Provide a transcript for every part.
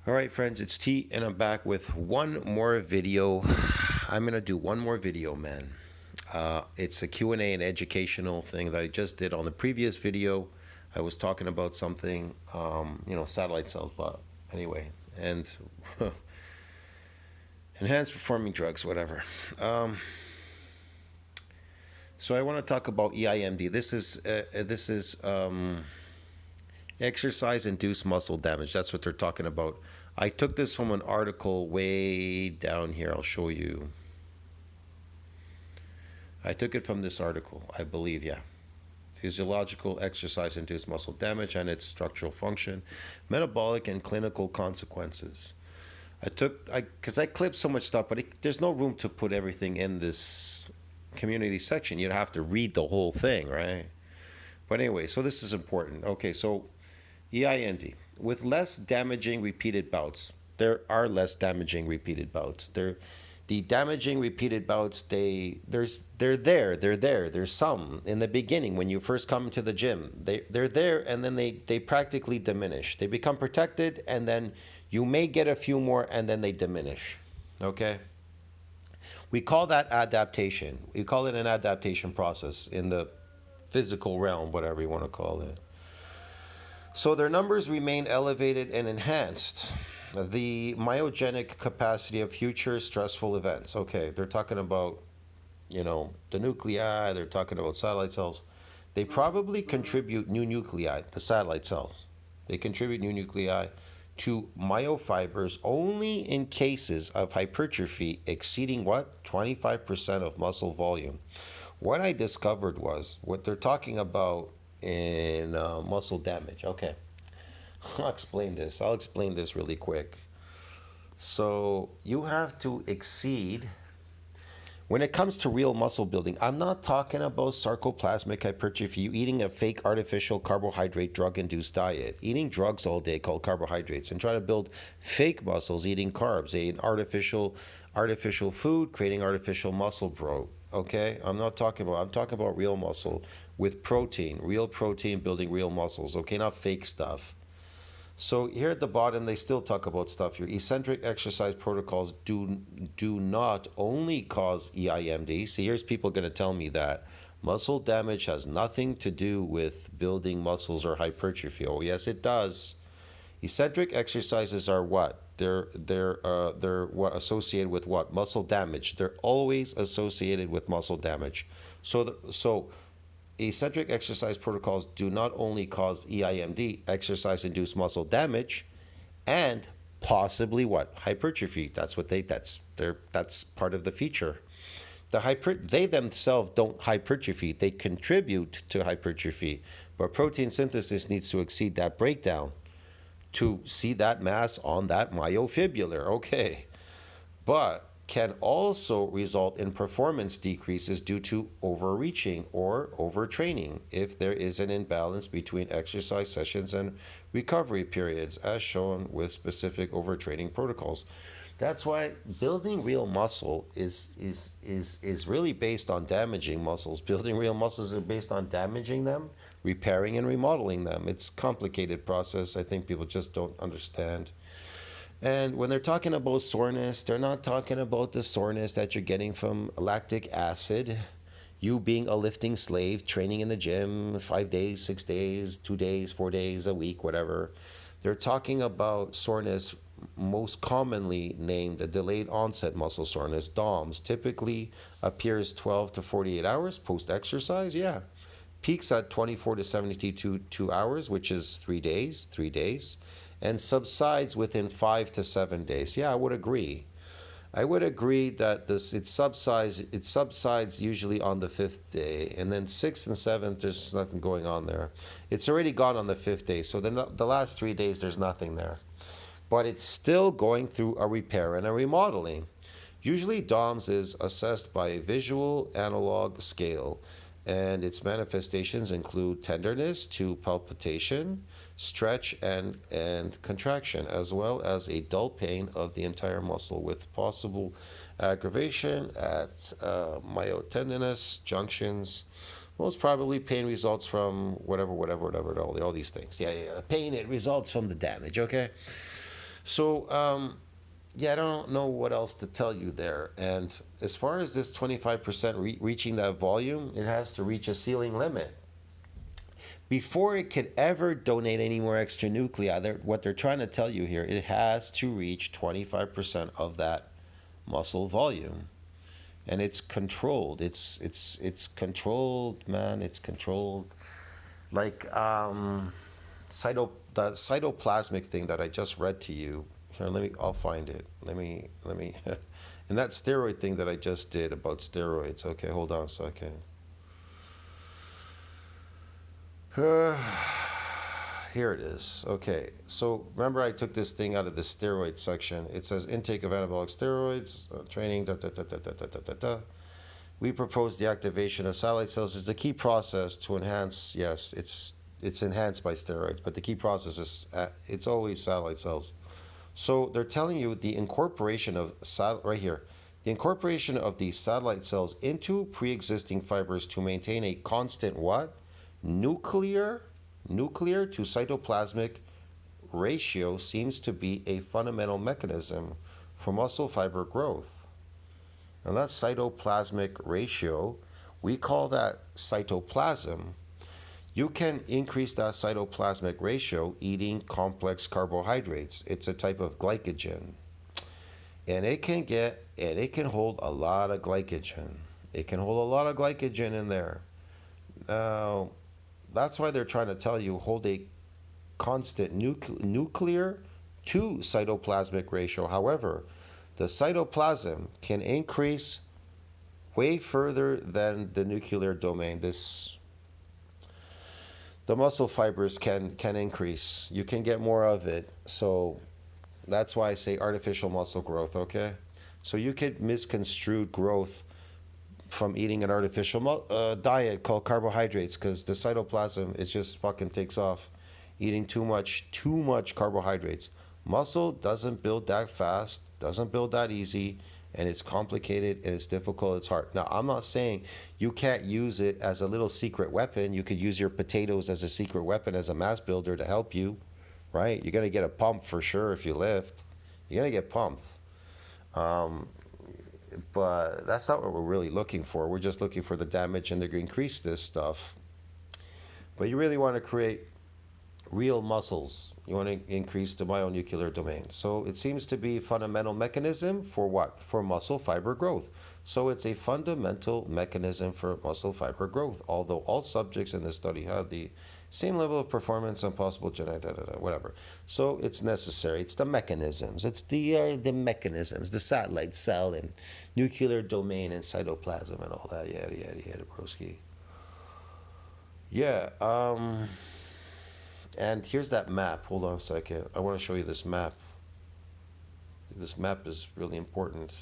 All right, friends, it's T, and I'm back with one more video. I'm gonna do one more video, man. It's a Q&A and educational thing that I just did on the previous video. I was talking about something, satellite cells, but anyway, and enhanced performing drugs, whatever. Um, so I want to talk about EIMD. This is exercise-induced muscle damage. That's what they're talking about. I took this from an article way down here. I'll show you. I took it from this article, I believe, yeah. Physiological exercise-induced muscle damage and its structural function, metabolic and clinical consequences. Because I clipped so much stuff, but there's no room to put everything in this community section. You'd have to read the whole thing, right? But anyway, so this is important. Okay, so EIND. With less damaging repeated bouts, there are less damaging repeated bouts. The damaging repeated bouts, they're there. There's some in the beginning when you first come to the gym. They're there, and then they practically diminish. They become protected, and then you may get a few more, and then they diminish. Okay. We call that adaptation. We call it an adaptation process in the physical realm, whatever you want to call it. So their numbers remain elevated and enhanced. The myogenic capacity of future stressful events. Okay, they're talking about, the nuclei, they're talking about satellite cells. They probably contribute new nuclei, the satellite cells. They contribute new nuclei to myofibers only in cases of hypertrophy exceeding what? 25% of muscle volume. What I discovered was what they're talking about in muscle damage. Okay, I'll explain this. I'll explain this really quick. So you have to exceed, when it comes to real muscle building, I'm not talking about sarcoplasmic hypertrophy, you eating a fake artificial carbohydrate drug-induced diet, eating drugs all day called carbohydrates, and trying to build fake muscles, eating carbs, eating artificial food, creating artificial muscle growth. Okay, I'm talking about real muscle with protein, real protein building real muscles. Okay, not fake stuff. So here at the bottom, they still talk about stuff here. Eccentric exercise protocols do not only cause EIMD. See, here's people going to tell me that muscle damage has nothing to do with building muscles or hypertrophy. Oh, yes, it does. Eccentric exercises are what? They're what associated with what? Muscle damage. They're always associated with muscle damage. So eccentric exercise protocols do not only cause EIMD, exercise-induced muscle damage, and possibly what? Hypertrophy. That's part of the feature. They themselves don't hypertrophy. They contribute to hypertrophy, but protein synthesis needs to exceed that breakdown to see that mass on that myofibrillar. Okay, but can also result in performance decreases due to overreaching or overtraining if there is an imbalance between exercise sessions and recovery periods, as shown with specific overtraining protocols. That's why building real muscle is really based on damaging muscles. Building real muscles is based on damaging them, repairing and remodeling them. It's a complicated process. I think people just don't understand. And when they're talking about soreness, they're not talking about the soreness that you're getting from lactic acid, you being a lifting slave, training in the gym 5 days, 6 days, 2 days, 4 days a week, whatever. They're talking about soreness, most commonly named a delayed onset muscle soreness, DOMS, typically appears 12 to 48 hours post-exercise, yeah. Peaks at 24 to 72 hours, which is 3 days, and subsides within 5 to 7 days. Yeah, I would agree. I would agree that it subsides usually on the 5th day, and then 6th and 7th there's nothing going on there. It's already gone on the 5th day, so then the last 3 days there's nothing there. But it's still going through a repair and a remodeling. Usually DOMS is assessed by a visual analog scale, and its manifestations include tenderness to palpitation, stretch, and contraction, as well as a dull pain of the entire muscle with possible aggravation at myotendinous junctions. Most probably pain results from whatever, all these things. Yeah. Pain, it results from the damage, okay? So, yeah, I don't know what else to tell you there. And as far as this 25% reaching that volume, it has to reach a ceiling limit. Before it could ever donate any more extra nuclei, what they're trying to tell you here, it has to reach 25% of that muscle volume. And it's controlled. It's controlled, man. It's controlled. Like the cytoplasmic thing that I just read to you. Here, I'll find it. Let me. And that steroid thing that I just did about steroids. Okay, hold on a second. Here it is. Okay, so remember I took this thing out of the steroid section. It says intake of anabolic steroids, training, da, da, da, da, da, da, da, da. We propose the activation of satellite cells is the key process to enhance. Yes, it's enhanced by steroids, but the key process is it's always satellite cells. So they're telling you the incorporation of right here, the incorporation of these satellite cells into pre-existing fibers to maintain a constant what? Nuclear to cytoplasmic ratio seems to be a fundamental mechanism for muscle fiber growth. And that cytoplasmic ratio, we call that cytoplasm. You can increase that cytoplasmic ratio eating complex carbohydrates. It's a type of glycogen. And it can hold a lot of glycogen. It can hold a lot of glycogen in there. Now, that's why they're trying to tell you hold a constant nuclear to cytoplasmic ratio. However, the cytoplasm can increase way further than the nuclear domain. The muscle fibers can increase. You can get more of it. So that's why I say artificial muscle growth, okay? So you could misconstrue growth from eating an artificial diet called carbohydrates, because the cytoplasm, it just fucking takes off eating too much carbohydrates. Muscle doesn't build that fast, doesn't build that easy, and it's complicated and it's difficult, it's hard. Now, I'm not saying you can't use it as a little secret weapon. You could use your potatoes as a secret weapon, as a mass builder to help you, right? You're going to get a pump for sure if you lift. You're going to get pumped. But that's not what we're really looking for. We're just looking for the damage and to increase this stuff. But you really want to create real muscles. You want to increase the myonuclear domain. So it seems to be a fundamental mechanism for what? For muscle fiber growth. So it's a fundamental mechanism for muscle fiber growth, although all subjects in this study have the same level of performance and possible genetic, whatever. So it's necessary. It's the mechanisms. It's the mechanisms, the satellite cell and nuclear domain and cytoplasm and all that. Yada, broski. Yeah. And here's that map. Hold on a second. I want to show you this map. This map is really important.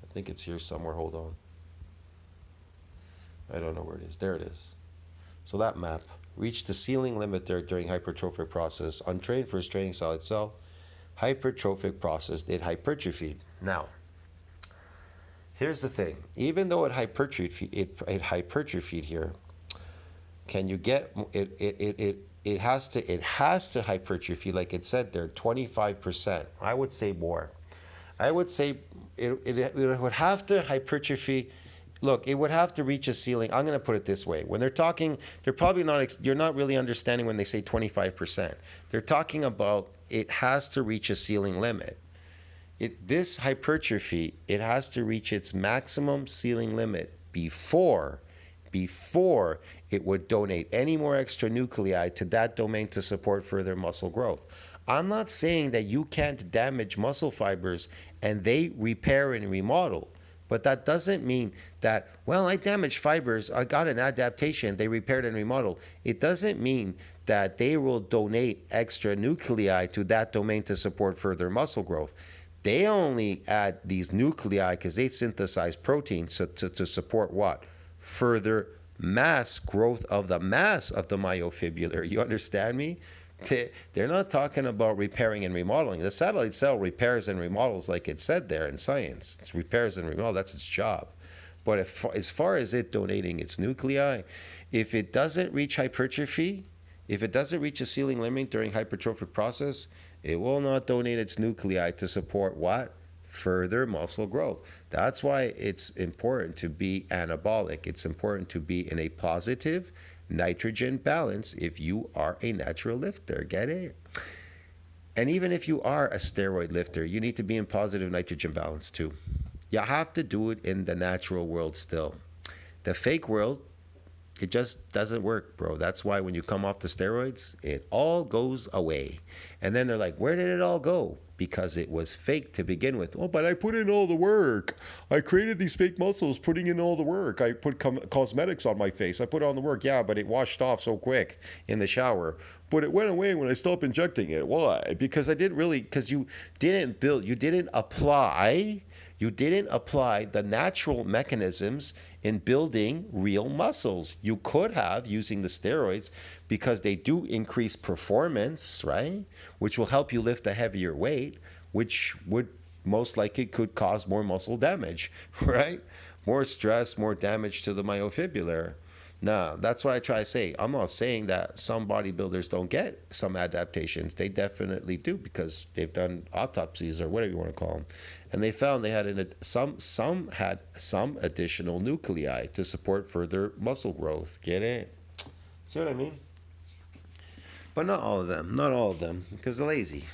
I think it's here somewhere. Hold on. I don't know where it is. There it is. So that map reached the ceiling limit there during hypertrophic process. Untrained for straining solid cell. Hypertrophic process did hypertrophy. Now, here's the thing. Even though it hypertrophied here, can you get it has to hypertrophy, like it said there, 25%. I would say more. I would say it would have to hypertrophy. Look, it would have to reach a ceiling. I'm going to put it this way. When they're talking, they're probably not, you're not really understanding when they say 25%. They're talking about it has to reach a ceiling limit. This hypertrophy, it has to reach its maximum ceiling limit before it would donate any more extra nuclei to that domain to support further muscle growth. I'm not saying that you can't damage muscle fibers and they repair and remodel. But that doesn't mean that, well, I damaged fibers, I got an adaptation, they repaired and remodeled. It doesn't mean that they will donate extra nuclei to that domain to support further muscle growth. They only add these nuclei because they synthesize proteins to support what? Further mass growth of the mass of the myofibrillar. You understand me? They're not talking about repairing and remodeling. The satellite cell repairs and remodels, like it said there in science. It's repairs and remodels. That's its job. But as far as it donating its nuclei, if it doesn't reach hypertrophy, If it doesn't reach a ceiling limit during hypertrophic process, it will not donate its nuclei to support what? Further muscle growth. That's why it's important to be anabolic. It's important to be in a positive nitrogen balance if you are a natural lifter. Get it? And even if you are a steroid lifter, you need to be in positive nitrogen balance too. You have to do it in the natural world still. The fake world, it just doesn't work, bro. That's why when you come off the steroids, it all goes away. And then they're like, where did it all go? Because it was fake to begin with. Oh, but I put in all the work. I created these fake muscles putting in all the work. I put cosmetics on my face. I put on the work. Yeah, but it washed off so quick in the shower. But it went away when I stopped injecting it. Why? Because you didn't apply the natural mechanisms in building real muscles. You could have using the steroids because they do increase performance, right? Which will help you lift a heavier weight, which would most likely could cause more muscle damage, right? More stress, more damage to the myofibrillar. Now, that's what I try to say. I'm not saying that some bodybuilders don't get some adaptations. They definitely do because they've done autopsies or whatever you want to call them. And they found they had some had some additional nuclei to support further muscle growth. Get it? See what I mean? But not all of them, because they're lazy.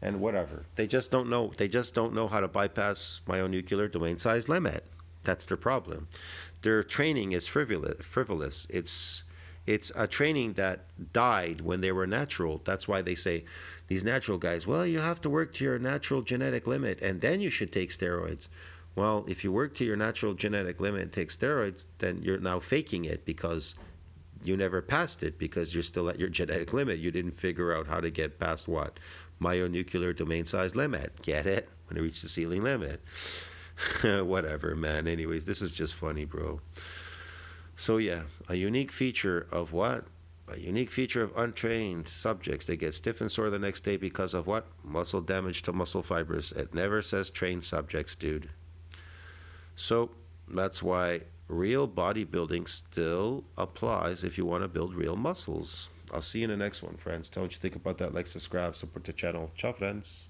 And whatever. They just don't know how to bypass myonuclear domain size limit. That's their problem. Their training is frivolous. It's a training that died when they were natural. That's why they say, these natural guys, well, you have to work to your natural genetic limit and then you should take steroids. Well, if you work to your natural genetic limit and take steroids, then you're now faking it because you never passed it, because you're still at your genetic limit. You didn't figure out how to get past what? Myonuclear domain size limit. Get it? When you reach the ceiling limit. Whatever, man. Anyways, this is just funny, bro. So yeah, a unique feature of what? A unique feature of untrained subjects. They get stiff and sore the next day because of what? Muscle damage to muscle fibers. It never says trained subjects, dude. So that's why real bodybuilding still applies if you want to build real muscles. I'll see you in the next one, friends. Tell me what you think about that. Like, subscribe, support the channel. Ciao, friends.